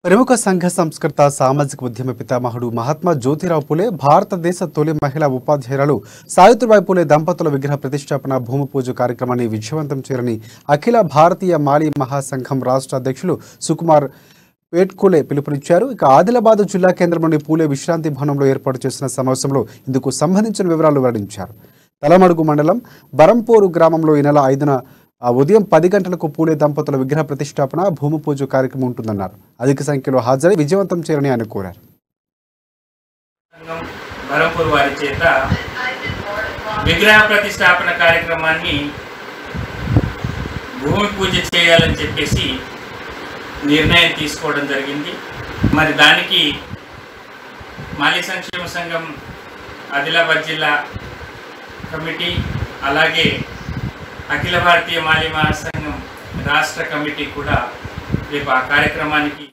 ప్రముఖ సంఘ సంస్కృత సామాజిక ఉద్యమ పితామహుడు మహాత్మా జ్యోతిరావు పూలే భారతదేశ తొలి మహిళా ఉపాధ్యాయురాలు సావిత్రిబాయి పూలే దంపతుల విగ్రహ ప్రతిష్టాపన భూమి పూజ కార్యక్రమాన్ని విజయవంతం చేయాలని అఖిల భారతీయ మాలీ మహాసంఘం రాష్ట్ర అధ్యక్షులు సుకుమార్ పేట్కులే పిలుపునిచ్చారు. ఇక ఆదిలాబాద్ జిల్లా కేంద్రంలోని పూలే విశ్రాంతి భవనంలో ఏర్పాటు చేసిన సమావేశంలో ఇందుకు సంబంధించిన వివరాలు వెల్లడించారు. తలమడుగు మండలం బరంపోరు గ్రామంలో ఈ నెల 5న ఉదయం 10 గంటలకు పూలే దంపతుల విగ్రహ ప్రతిష్టాపన భూమి పూజ కార్యక్రమం ఉంటుందన్నారు. అధిక సంఖ్యలో హాజరై విజయవంతం చేయాలని ఆయన కోరారు. బరంపూర్ వారి చేత విగ్రహ ప్రతిష్టాపన కార్యక్రమాన్ని భూమి పూజ చేయాలని చెప్పేసి నిర్ణయం తీసుకోవడం జరిగింది. మరి దానికి మాలీ సంక్షేమ సంఘం ఆదిలాబాద్ జిల్లా కమిటీ అలాగే అఖిల భారతీయ మాలీ మహాసంఘం రాష్ట్ర కమిటీ కూడా రేపు ఆ కార్యక్రమానికి